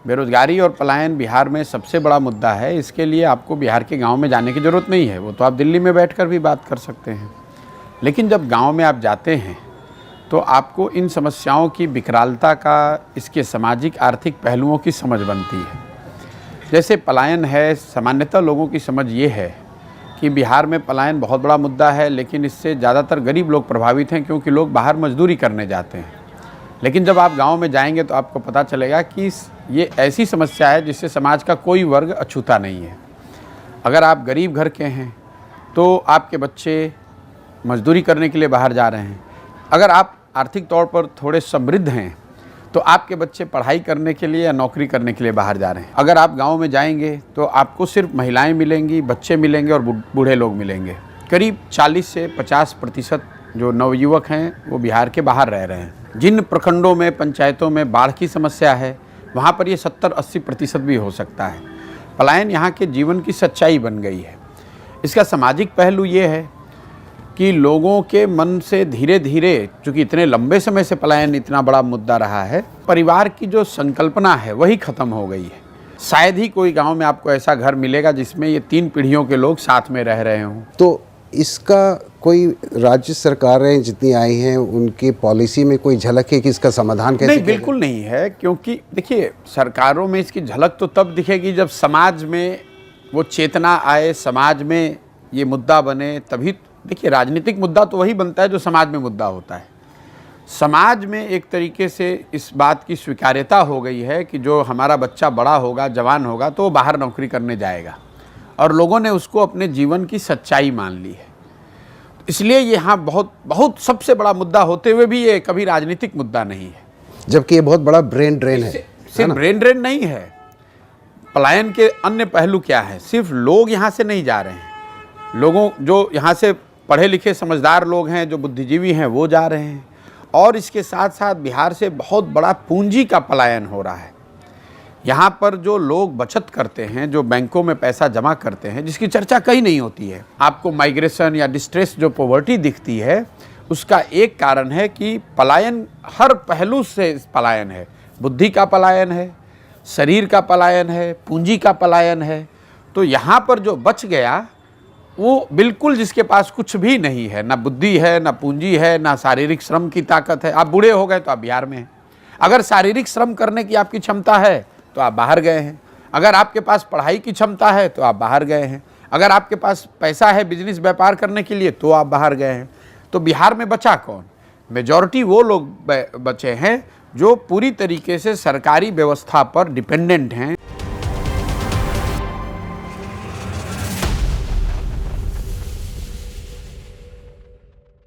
बेरोज़गारी और पलायन बिहार में सबसे बड़ा मुद्दा है। इसके लिए आपको बिहार के गांव में जाने की ज़रूरत नहीं है, वो तो आप दिल्ली में बैठकर भी बात कर सकते हैं। लेकिन जब गांव में आप जाते हैं तो आपको इन समस्याओं की विकरालता का, इसके सामाजिक आर्थिक पहलुओं की समझ बनती है। जैसे पलायन है, सामान्यतः लोगों की समझ ये है कि बिहार में पलायन बहुत बड़ा मुद्दा है, लेकिन इससे ज़्यादातर गरीब लोग प्रभावित हैं क्योंकि लोग बाहर मजदूरी करने जाते हैं। लेकिन जब आप गांव में जाएंगे तो आपको पता चलेगा कि ये ऐसी समस्या है जिससे समाज का कोई वर्ग अछूता नहीं है। अगर आप गरीब घर के हैं तो आपके बच्चे मजदूरी करने के लिए बाहर जा रहे हैं। अगर आप आर्थिक तौर पर थोड़े समृद्ध हैं तो आपके बच्चे पढ़ाई करने के लिए या नौकरी करने के लिए बाहर जा रहे हैं। अगर आप गांव में जाएंगे तो आपको सिर्फ महिलाएं मिलेंगी, बच्चे मिलेंगे और बूढ़े लोग मिलेंगे। करीब 40 से 50% जो नवयुवक हैं वो बिहार के बाहर रह रहे हैं। जिन प्रखंडों में, पंचायतों में बाढ़ की समस्या है वहाँ पर ये 70-80% भी हो सकता है। पलायन यहाँ के जीवन की सच्चाई बन गई है। इसका सामाजिक पहलू ये है कि लोगों के मन से धीरे धीरे, चूँकि इतने लंबे समय से पलायन इतना बड़ा मुद्दा रहा है, परिवार की जो संकल्पना है वही ख़त्म हो गई है। शायद ही कोई गांव में आपको ऐसा घर मिलेगा जिसमें ये 3 पीढ़ियों के लोग साथ में रह रहे हों। तो इसका कोई राज्य सरकारें जितनी आई हैं उनकी पॉलिसी में कोई झलक है कि इसका समाधान कैसे? नहीं, बिल्कुल नहीं है। क्योंकि देखिए, सरकारों में इसकी झलक तो तब दिखेगी जब समाज में वो चेतना आए, समाज में ये मुद्दा बने, तभी। देखिए, राजनीतिक मुद्दा तो वही बनता है जो समाज में मुद्दा होता है। समाज में एक तरीके से इस बात की स्वीकार्यता हो गई है कि जो हमारा बच्चा बड़ा होगा, जवान होगा तो वो बाहर नौकरी करने जाएगा, और लोगों ने उसको अपने जीवन की सच्चाई मान ली है। इसलिए यहाँ बहुत सबसे बड़ा मुद्दा होते हुए भी ये कभी राजनीतिक मुद्दा नहीं है, जबकि ये बहुत बड़ा ब्रेन ड्रेन है। सिर्फ ब्रेन ड्रेन नहीं है। पलायन के अन्य पहलू क्या है? सिर्फ लोग यहाँ से नहीं जा रहे हैं, लोगों जो यहाँ से पढ़े लिखे समझदार लोग हैं, जो बुद्धिजीवी हैं, वो जा रहे हैं। और इसके साथ साथ बिहार से बहुत बड़ा पूंजी का पलायन हो रहा है। यहाँ पर जो लोग बचत करते हैं, जो बैंकों में पैसा जमा करते हैं, जिसकी चर्चा कहीं नहीं होती है, आपको माइग्रेशन या डिस्ट्रेस जो पॉवर्टी दिखती है, उसका एक कारण है कि पलायन हर पहलू से पलायन है। बुद्धि का पलायन है, शरीर का पलायन है, पूंजी का पलायन है। तो यहाँ पर जो बच गया वो बिल्कुल जिसके पास कुछ भी नहीं है, ना बुद्धि है, ना पूंजी है, ना शारीरिक श्रम की ताकत है। आप बूढ़े हो गए तो आप बिहार में हैं। अगर शारीरिक श्रम करने की आपकी क्षमता है तो आप बाहर गए हैं। अगर आपके पास पढ़ाई की क्षमता है तो आप बाहर गए हैं। अगर आपके पास पैसा है बिजनेस व्यापार करने के लिए तो आप बाहर गए हैं। तो बिहार में बचा कौन? मेजॉरिटी वो लोग बचे हैं जो पूरी तरीके से सरकारी व्यवस्था पर डिपेंडेंट हैं।